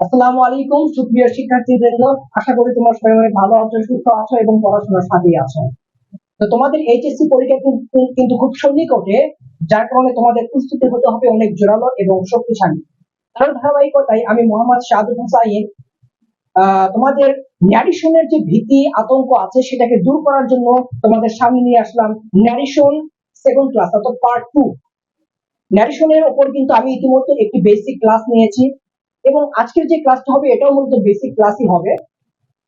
আসসালামু আলাইকুম সুপ্রিয় শিক্ষার্থীবৃন্দ, আশা করি তোমরা সবাই অনেক ভালো আছো, সুস্থ আছো এবং পড়াশোনার সাথেই আছো। তো তোমাদের এইচএসসি পরীক্ষা কিন্তু খুব সন্নিকটে, যার কারণে তোমাদের প্রস্তুতি হতে হবে অনেক জোরালো এবং শক্তিশালী। তার ধারাবাহিকতায় আমি মোহাম্মদ শাহাদুল হুসাইন তোমাদের ন্যারেশনের যে ভীতি আতঙ্ক আছে সেটাকে দূর করার জন্য তোমাদের সামনে নিয়ে আসলাম ন্যারেশন সেকেন্ড ক্লাস অর্থাৎ পার্ট 2। ন্যারেশনের উপর কিন্তু আমি ইতিমধ্যে একটি বেসিক ক্লাস নিয়েছি এবং আজকের যে ক্লাসটা হবে এটাও মূলত বেসিক ক্লাসই হবে।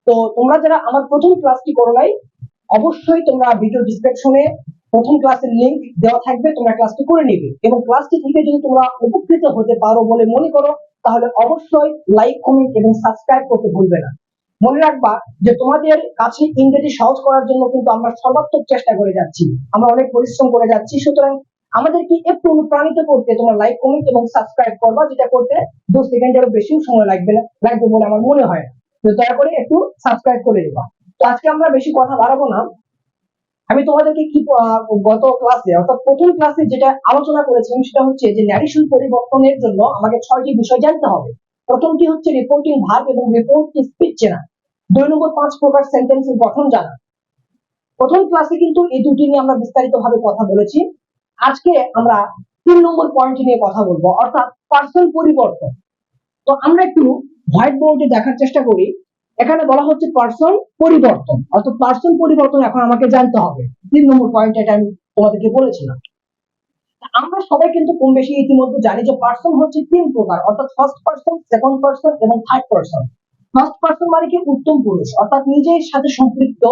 তো তোমরা যারা আমার প্রথম ক্লাসটি করো নাই, অবশ্যই তোমরা ভিডিও ডিসক্রিপশনে প্রথম ক্লাসের লিংক দেওয়া থাকবে, তোমরা ক্লাসটি করে নিবে এবং ক্লাসটি থেকে যদি তোমরা উপকৃত হতে পারো বলে মনে করো তাহলে অবশ্যই লাইক, কমেন্ট এবং সাবস্ক্রাইব করতে ভুলবে না। মনে রাখবা যে তোমাদের কাছে ইংরেজি সহজ করার জন্য কিন্তু আমরা সর্বাত্মক চেষ্টা করে যাচ্ছি, আমরা অনেক পরিশ্রম করে যাচ্ছি। সুতরাং আমাদেরকে একটু অনুপ্রাণিত করতে তোমরা লাইক, কমেন্ট এবং সাবস্ক্রাইব করবা, যেটা করতে 2 সেকেন্ডেরও বেশি সময় লাগবে বলে আমার মনে হয়। তো দয়া করে একটু সাবস্ক্রাইব করে দেবা। তো আজকে আমরা বেশি কথা বাড়াবো না, আমি তোমাদেরকে কি গত ক্লাসে অর্থাৎ প্রথম ক্লাসে যেটা আলোচনা করেছিলাম সেটা হচ্ছে যে ন্যারেশন পরিবর্তনের জন্য আমাকে 6টি বিষয় জানতে হবে। প্রথমটি হচ্ছে রিপোর্টিং ভার্ব এবং রিপোর্ট স্পিচ চেনা। 2 নম্বর 5 প্রকার সেন্টেন্সের গঠন জানা। প্রথম ক্লাসে কিন্তু এই দুটি নিয়ে আমরা বিস্তারিতভাবে কথা বলেছি। আজকে আমরা 3 নম্বর পয়েন্ট নিয়ে কথা বলবো, অর্থাৎ পার্সন পরিবর্তন। তো আমরা একটু হোয়াইট বোর্ডে দেখার চেষ্টা করি। এখানে বলা হচ্ছে পার্সন পরিবর্তন, অর্থাৎ পার্সন পরিবর্তন এখন আমাকে জানতে হবে। 3 নম্বর পয়েন্ট এটা আমি তোমাদেরকে বলেছিলাম। আমরা সবাই কিন্তু কম বেশি ইতিমধ্যে জানি যে পার্সন হচ্ছে 3 প্রকার, অর্থাৎ ফার্স্ট পার্সন, সেকেন্ড পার্সন এবং থার্ড পার্সন। ফার্স্ট পার্সন মানে কি উত্তম পুরুষ, অর্থাৎ নিজের সাথে সম্পৃক্ত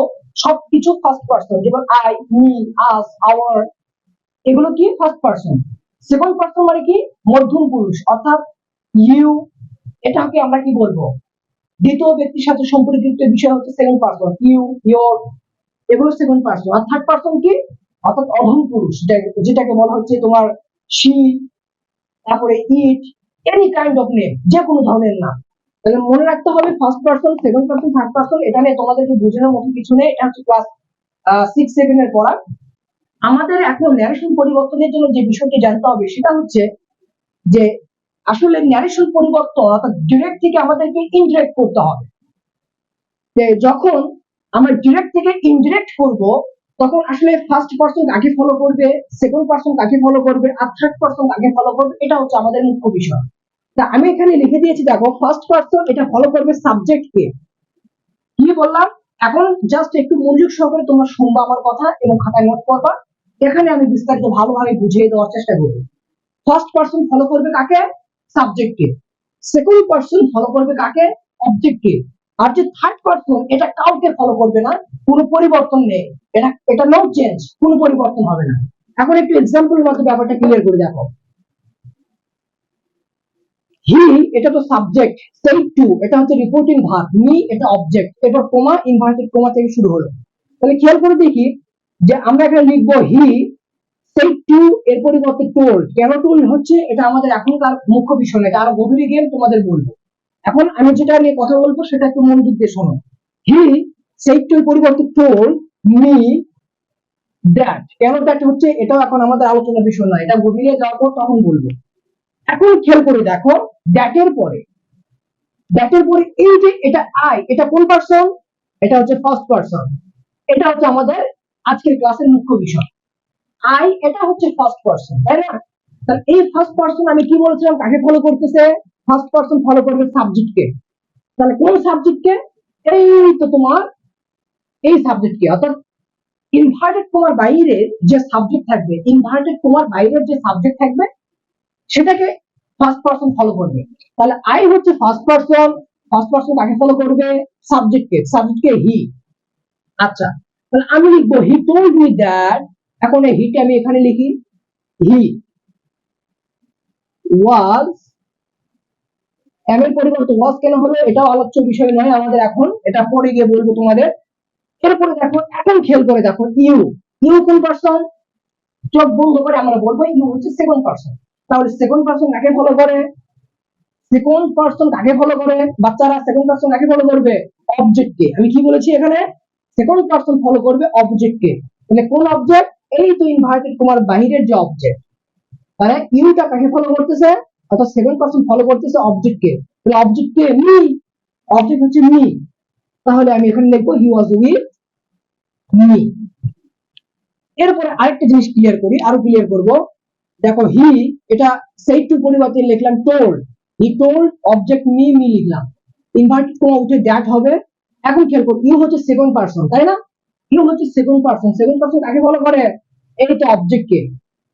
সবকিছু ফার্স্ট পার্সন, যেমন আই, মি, আস, আওয়ার, এগুলো কি ফার্স্ট পার্সন। সেকেন্ড পার্সন মানে কি মধ্যম পুরুষ, অর্থাৎ ইউ, এটাকে আমরা কি বলবো দ্বিতীয় ব্যক্তির সাথে সম্পর্কিত বিষয় হচ্ছে সেকেন্ড পার্সন, ইউ, ইয়োর, এগুলো সেকেন্ড পার্সন। আর থার্ড পার্সন কি, অর্থাৎ অধম পুরুষ, যেটাকে বলা হচ্ছে তোমার শি, তারপরে ইট, এনি কাইন্ড অফ নেম, যে কোনো ধরনের নাম। তাহলে মনে রাখতে হবে first person, second person, third person, এটা নিয়ে তোমাদেরকে বোঝানোর মতো কিছু নেই, এটা হচ্ছে ক্লাস 6-7 এর পড়া। আমাদের এখন ন্যারেশন পরিবর্তনের জন্য যে বিষয়টি জানতে হবে সেটা হচ্ছে যে আসলে ন্যারেশন পরিবর্তন অর্থাৎ ডিরেক্ট থেকে আমাদেরকে ইনডিরেক্ট করতে হবে। যে যখন আমরা ডিরেক্ট থেকে ইনডিরেক্ট করব তখন আসলে ফার্স্ট পার্সন কাকে ফলো করবে, সেকেন্ড পার্সন কাকে ফলো করবে আর থার্ড পার্সন কাকে ফলো করবে, এটা হচ্ছে আমাদের মুখ্য বিষয়। তা আমি এখানে লিখে দিয়েছি, দেখো ফার্স্ট পার্সন এটা ফলো করবে সাবজেক্টকে। কি বললাম, এখন জাস্ট একটু মনোযোগ সহকারে তোমরা শুনবা আমার কথা এবং খাতায় নোট করবা। এখানে আমি বিস্তারিত ভালোভাবে বুঝিয়ে দেওয়ার চেষ্টা করব। ফার্স্ট পার্সন ফলো করবে কাকে, সাবজেক্টকে। সেকেন্ড পার্সন ফলো করবে কাকে, অবজেক্টকে। আর যে থার্ড পার্সন এটা কাউকে ফলো করবে না, কোনো পরিবর্তন নেই, এটা নো চেঞ্জ, কোনো পরিবর্তন হবে না। এখন একটু এক্সাম্পলের মধ্যে ব্যাপারটা ক্লিয়ার করে দেখো। হি এটা তো সাবজেক্ট, সেই টু এটা হচ্ছে রিপোর্টিং ভার্ব, মি এটা অবজেক্ট, এটা কোমা ইনভার্টেড কোমা থেকে শুরু হলো। তাহলে খেয়াল করে দেখি যে আমরা এখানে লিখবো হি সেই টু এর পরিবর্তে টোল্ড। কেন টোল্ড হচ্ছে এটা আমাদের এখনকার মুখ্য বিষয় না, এটা আরো গভীরে গিয়ে তোমাদের বলবো। এখন আমি যেটা নিয়ে কথা বলবো সেটা একটু মনোযোগ দিয়ে শোনো। হি সেই টু এর পরিবর্তে টোল্ড মি দ্যাট। কেন দ্যাট হচ্ছে এটাও এখন আমাদের আলোচনার বিষয় না, এটা গভীরে যাওয়ার পর তখন বলবো। এখন খেয়াল করে দেখো দ্যাটের পরে এই যে এটা আই, এটা কোন পার্সন, এটা হচ্ছে ফার্স্ট পার্সন। এটা হচ্ছে আমাদের আজকের ক্লাসের মুখ্য বিষয়। আই এটা হচ্ছে ফার্স্ট পার্সন, তাই না? তাহলে এই ফার্স্ট পার্সন আমি কি বলছিলাম কাকে ফলো করতেছে, ফার্স্ট পার্সন ফলো করবে সাবজেক্টকে। তাহলে কোন সাবজেক্টকে, এই তো তোমার এই সাবজেক্টকে, অর্থাৎ ইনভার্টেড কোমার বাইরে যে সাবজেক্ট থাকবে, ইনভার্টেড কোমার বাইরের যে সাবজেক্ট থাকবে সেটাকে ফার্স্ট পার্সন ফলো করবে। তাহলে আই হচ্ছে ফার্স্ট পার্সন, ফার্স্ট পার্সন কাকে ফলো করবে, সাবজেক্টকে হি। আচ্ছা, তাহলে আমি লিখবো হি টোল্ড মি দ্যাট। এখন এই হিকে আমি এখানে লিখি, হি ওয়াজ, এম এর পরিবর্তে ওয়াজ কেন হলো এটাও আলোচ্য বিষয় নয় আমাদের এখন, এটা পরে গিয়ে বলবো তোমাদের। এরপরে দেখো, এখন খেয়াল করে দেখো ইউ, ইউ কোন পার্সন, চোখ বন্ধ করে আমরা বলবো ইউ হচ্ছে সেকেন্ড পার্সন। তাহলে সেকেন্ড পার্সন কাকে ফলো করে, সেকেন্ড পার্সন কাকে ফলো করে বাচ্চারা, সেকেন্ড পার্সন কাকে ফলো করবে, অবজেক্টকে। আমি কি বলেছি এখানে, সেকেন্ড পার্সন ফলো করবে অবজেক্টকে। তাহলে কোন অবজেক্ট, এই তো ইনভার্টেড তোমার বাহিরের যে অবজেক্ট। তাহলে ইউটা কাকে ফলো করতেছে, অর্থাৎ সেকেন্ড পার্সন ফলো করতেছে অবজেক্টকে। অবজেক্ট কে? মি। অবজেক্ট হচ্ছে মি। তাহলে আমি এখানে লিখবো হি ওয়াজ উইথ মি। এরপরে আরেকটা জিনিস ক্লিয়ার করি, আরো ক্লিয়ার করব। দেখো হি, এটা সেই টু পরিবর্তে লিখলাম told. He told, object me, me লিখলাম, ইনভার্টেড কমা উঠে দ্যাট হবে। এখন খেয়াল করো, ইউ হচ্ছে সেকেন্ড পারসন, তাই না? ইউ হচ্ছে সেকেন্ড পারসন। সেকেন্ড পারসন কাকে ফলো করে? এই তো অবজেক্ট কে।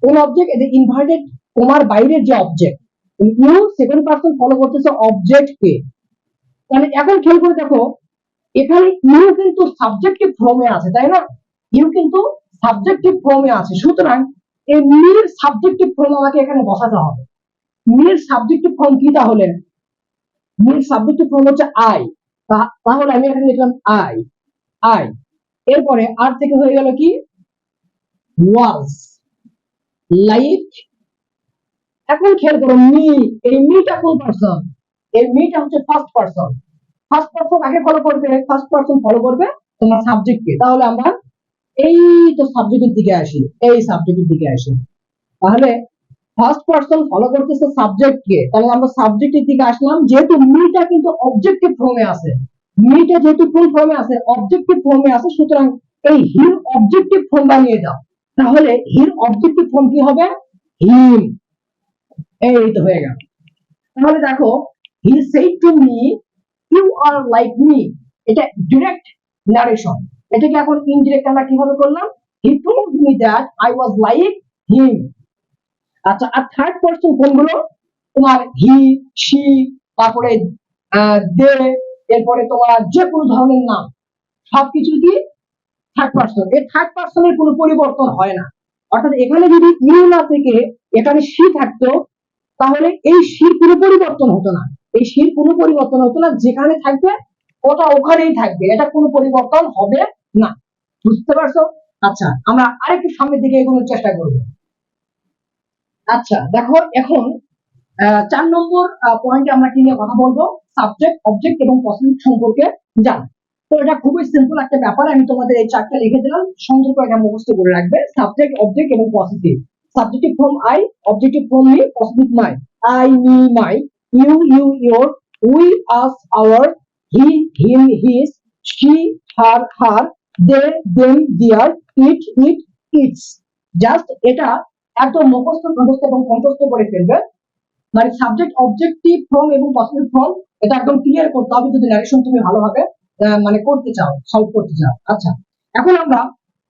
কোন অবজেক্ট? এই ইনভার্টেড কমার বাইরের যে object. You second person follow করতেছে অবজেক্ট কে। তাহলে এখন খেয়াল করে দেখো, এখানে ইউ কিন্তু সাবজেক্টিভ ফর্মে আছে, তাই না? ইউ কিন্তু সাবজেক্টিভ ফর্মে আছে। সুতরাং এই মির সাবজেক্টিভ ফর্ম আমাকে এখানে বসাতে হবে। মির সাবজেক্টিভ ফর্ম কি তাহলে? মির সাবজেক্টিভ ফর্ম হচ্ছে আই। তাহলে আমি এখানে লিখলাম আই। আই। এরপরে আর থেকে হয়ে গেল কি? ওয়াজ। লাইক। এখন খেয়াল করো, মি, এই মিটা কোন পারসন? এই মিটা হচ্ছে ফার্স্ট পারসন। ফার্স্ট পারসন আগে ফলো করবে, ফার্স্ট পারসন ফলো করবে তোমার সাবজেক্টকে। তাহলে আমরা এই তো সাবজেক্টের দিকে আসি, এই সাবজেক্টের দিকে আসি। তাহলে ফার্স্ট পারসন ফলো করতেছে সাবজেক্টকে, তাহলে আমরা সাবজেক্টের দিকে আসলাম। যেহেতু মিটা কিন্তু অবজেক্টিভ ফর্মে আছে, মিটা যেহেতু কোন ফর্মে আছে? অবজেক্টিভ ফর্মে আছে, সুতরাং এই হির অবজেক্টিভ ফর্ম বানিয়ে দাও। তাহলে হির অবজেক্টিভ ফর্ম কি হবে? হিম। এই তো হয়ে গেল। তাহলে দেখো, he said to me you are like me, এটা ডিরেক্ট নারেশন। এটাকে এখন ইনডিরেক্ট আমরা কিভাবে করলাম? He told me that I was like him. আচ্ছা, আর থার্ড পারসন কোনগুলো? তোমার হি, শি, তারপরে দে, এরপরে তোমার যে কোনো ধরনের নাম, সবকিছু কি থার্ড পারসন। এই থার্ড পারসনের কোনো পরিবর্তন হয় না। অর্থাৎ এখানে যদি ইউ না থেকে এখানে শি থাকতো, তাহলে এই শির কোনো পরিবর্তন হতো না। এই শির কোনো পরিবর্তন হতো না, যেখানে থাকবে ওটা ওখানেই থাকবে, এটা কোনো পরিবর্তন হবে না। বুঝতে পারছো? আচ্ছা, আমরা আরেকটু সামনের দিকে এগোনোর চেষ্টা করব। আচ্ছা দেখো, এখন 4 নম্বর পয়েন্টে আমরা কি নিয়ে কথা বলবো? সাবজেক্ট, অবজেক্ট এবং পসিটিভ সম্পর্কে জানা। তো এটা খুবই সিম্পল একটা ব্যাপার। আমি তোমাদের এই চারটা লিখে দিলাম, সুন্দর করে এটা মুখস্থ করে রাখবে। সাবজেক্ট, অবজেক্ট এবং possessive. Subjective form I, objective form me, possessive my. I, me, my. You, you, your. We, us, our. He, him, his. She, her, her. They, them, their. It, it, its. Just এটা একদম মুখস্থ এবং কণ্ঠস্থ করে ফেলবে। মানে subject, objective form এবং possessive form এটা একদম ক্লিয়ার করতে হবে যদি ন্যারেশন তুমি ভালোভাবে মানে করতে চাও, সলভ করতে চাও। আচ্ছা, এখন আমরা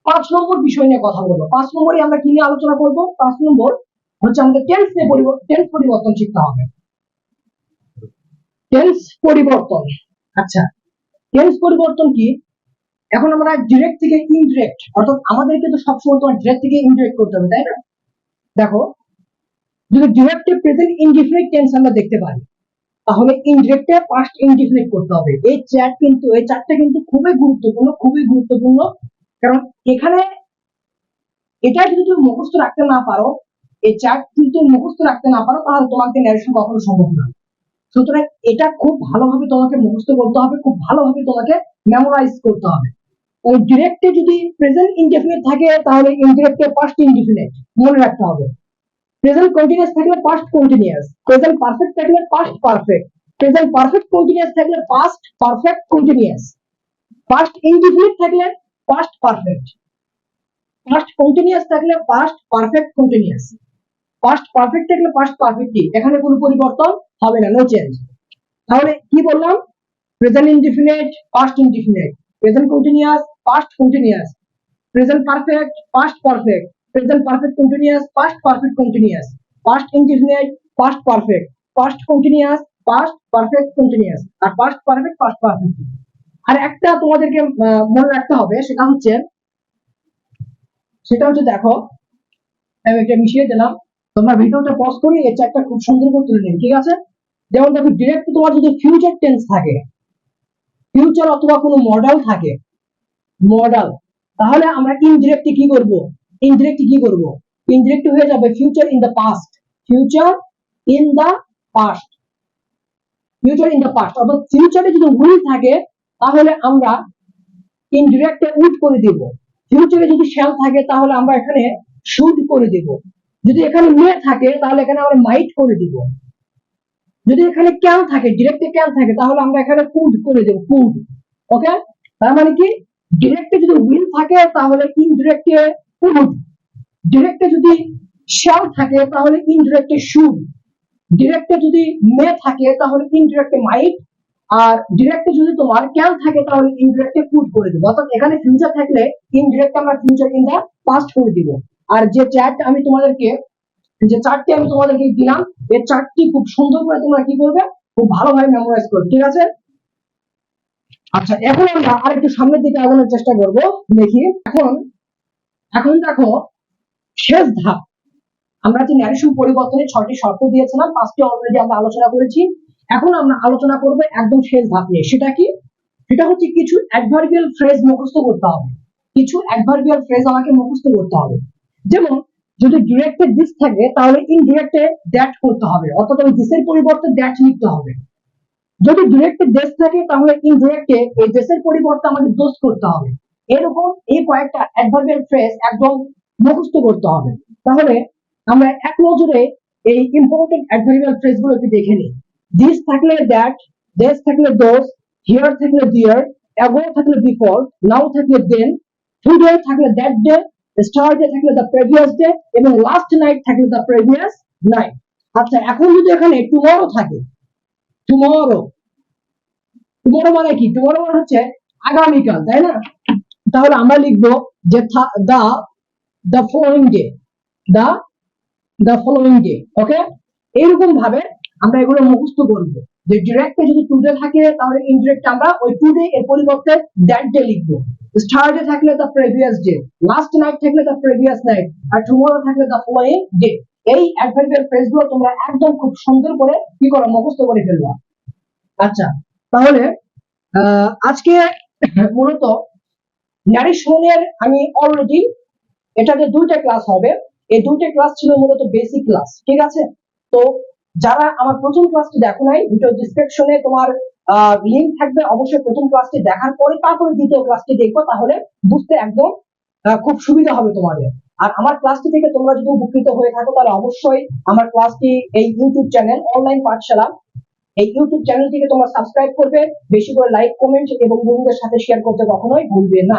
5 নম্বর বিষয় নিয়ে কথা বলবো। 5 নম্বরে আমরা কি নিয়ে আলোচনা করব? 5 নম্বর হচ্ছে আমাদের টেন্স পরিবর্তন শিখতে হবে। টেন্স পরিবর্তন। আচ্ছা, টেন্স পরিবর্তন কি? এখন আমরা ডিরেক্ট থেকে ইনডিরেক্ট, অর্থাৎ আমাদেরকে তো সবসময় তোমার ডিরেক্ট থেকে ইনডিরেক্ট করতে হবে, তাই না? দেখো, যদি ডিরেক্টে প্রেজেন্ট ইনডিফিনিট টেন্স আমরা দেখতে পাই, তাহলে ইনডিরেক্টে পাস্ট ইনডিফিনিট করতে হবে। এই চারটা কিন্তু খুবই গুরুত্বপূর্ণ, খুবই গুরুত্বপূর্ণ। কারণ এখানে এটা যদি তুমি মুখস্থ রাখতে না পারো, এই চার্ট কিন্তু মুখস্থ রাখতে না পারো, তাহলে তোমাকে ন্যারেশন কখনো সম্ভব না। সুতরাং এটা খুব ভালোভাবে তোমাকে মুখস্থ করতে হবে, খুব ভালোভাবে তোমাকে মেমোরাইজ করতে হবে। ওই ডিরেক্টে যদি প্রেজেন্ট ইনডিফিনিট থাকে, তাহলে ইনডিরেক্টে পাস্ট ইনডিফিনিট মনে রাখতে হবে। প্রেজেন্ট কন্টিনিউয়াস থাকলে পাস্ট কন্টিনিউয়াস, প্রেজেন্ট পারফেক্ট থাকলে past perfect, present perfect continuous থাকলে past perfect continuous, past indefinite থাকলে পাস্ট পারফেক্ট, পাস্ট কন্টিনিউয়াস থাকলে past perfect continuous, past perfect থাকলে পাস্ট পারফেক্টলি, এখানে কোনো পরিবর্তন হবে না, নো চেঞ্জ। তাহলে কি বললাম? Present indefinite, past indefinite, present continuous, past continuous, present perfect, past perfect, present perfect continuous, past perfect continuous, past indefinite, past perfect, past continuous, past perfect continuous, আর past perfect, past perfect. আর একটা তোমাদেরকে মনে রাখতে হবে, সেটা হচ্ছে দেখো, আমি এটা মিশিয়ে দিলাম, তোমরা ভিডিওটা পজ করে এই চারটা খুব সুন্দর করে তুলে নিন, ঠিক আছে? যেমন দেখো, ডিরেক্ট তোমার যদি ফিউচার টেন্স থাকে, ফিউচার অথবা কোনো মডেল থাকে, মডেল, তাহলে আমরা ইনডিরেক্টলি কি করব? ইনডিরেক্ট হয়ে যাবে future in the past, future in the past, future in the past. অর্থাৎ ফিউচারে যদি উইল থাকে, তাহলে আমরা ইনডিরেক্টে উড করে দিব। ফিউচারে যদি শ্যাল থাকে, তাহলে আমরা এখানে শুড করে দিব। যদি এখানে মে থাকে, তাহলে এখানে আমরা মাইট করে দিব। যদি এখানে ক্যান থাকে, ডিরেক্টে ক্যান থাকে, তাহলে আমরা এখানে কুড করে দেব, কুড। ওকে, তার মানে কি ডিরেক্টে যদি উইল থাকে তাহলে ইনডিরেক্টে উড, ডিরেক্টে যদি শ্যাল থাকে তাহলে ইনডিরেক্টে শুড, ডিরেক্টে যদি মে থাকে তাহলে ইনডিরেক্টে মাইট, আর ডিরেক্টে যদি তোমার ক্যান থাকে তাহলে ইনডিরেক্টে কুড করে দেবো। অর্থাৎ এখানে ফিউচার থাকলে ইনডিরেক্ট আমরা ফিউচার ইন দা পাস্ট করে দিব। আর যে চারটি আমি তোমাদেরকে দিলাম, এই চারটি খুব সুন্দর করে তোমরা কি করবে, খুব ভালোভাবে মেমোরাইজ করবে, ঠিক আছে? আচ্ছা, এখন আমরা আরেকটু সামনের দিকে আগানোর চেষ্টা করব। দেখি এখন, এখন দেখো শেষ ধাপ। আমরা যে ন্যারেশন পরিবর্তনের 6টি শর্ত দিয়েছিলাম, 5টি অলরেডি আমরা আলোচনা করেছি। এখন আমরা আলোচনা করব একদম শেষ ধাপ নিয়ে। সেটা কি? সেটা হচ্ছে কিছু অ্যাডভার্বিয়াল ফ্রেজ মুখস্থ করতে হবে। কিছু অ্যাডভার্বিয়াল ফ্রেজ আমাকে মুখস্থ করতে হবে। যেমন যদি ডিরেক্টে দিস থাকে তাহলে ইনডিরেক্টে দ্যাট করতে হবে, অর্থাৎ ওই দিসের পরিবর্তে দ্যাট লিখতে হবে। যদি ডিরেক্টে দেশ থাকে তাহলে ইনডিরেক্টে এই দেশের পরিবর্তে আমাদের দোষ করতে হবে। এরকম এই কয়েকটা অ্যাডভার্বিয়াল ফ্রেজ একদম মুখস্থ করতে হবে। তাহলে আমরা এক নজরে এই ইম্পর্টেন্ট অ্যাডভার্বিয়াল ফ্রেজ গুলো একটু দেখে নিই। দিস থাকলে দ্যাট, দেশ থাকলে দোস, হিয়ার থাকলে দিয়ার, অ্যাগো থাকলে বিফোর, নাও থাকলে দেন, টুডে থাকলে দ্যাট ডে, স্টারডে থাকলে দ্য প্রিভিয়াস ডে, এবং লাস্ট নাইট থাকলে দ্য প্রিভিয়াস নাইট। আচ্ছা, এখন যদি এখানে টুমরো থাকে, টুমরো, টুমরো মানে কি? টুমরো মানে হচ্ছে আগামীকাল, তাই না? তাহলে আমরা লিখবো যে the the following day, the the following day. Okay, এইরকম ভাবে আমরা এগুলো মুখস্থ করবো। যে ডিরেক্টে যদি টুডে থাকে তাহলে ইনডিরেক্ট আমরা ওই টুডে এর পরিবর্তে দ্যাট ডে লিখবো। স্টারডে থাকলে the previous day, last night থাকলে দ্য প্রিভিয়াস নাইট, আর টুমরো থাকলে দ্য ফলোইং ডে। এই অ্যাডভার্বিয়াল ফ্রেজ গুলো তোমরা একদম খুব সুন্দর করে কি করো, মুখস্থ করে ফেলবা। আচ্ছা, তাহলে আজকে মূলত ন্যারেশনের আমি অলরেডি এটাতে 2টা ক্লাস হবে। এই 2টা ক্লাস ছিল মূলত বেসিক ক্লাস, ঠিক আছে? তো যারা আমার প্রথম ক্লাসটি দেখো নাই, ভিডিও ডেসক্রিপশনে তোমার লিংক থাকবে, অবশ্যই প্রথম ক্লাসটি দেখার পরে তারপরে দ্বিতীয় ক্লাসটি দেখো, তাহলে বুঝতে একদম খুব সুবিধা হবে তোমাদের। আর আমার ক্লাসটি থেকে তোমরা যদি উপকৃত হয়ে থাকো তাহলে অবশ্যই আমার ক্লাসটি এই ইউটিউব চ্যানেল অনলাইন পাঠশালা, এই ইউটিউব চ্যানেলটিকে তোমরা সাবস্ক্রাইব করবে, বেশি করে লাইক, কমেন্ট এবং বন্ধুদের সাথে শেয়ার করতে কখনোই ভুলবে না।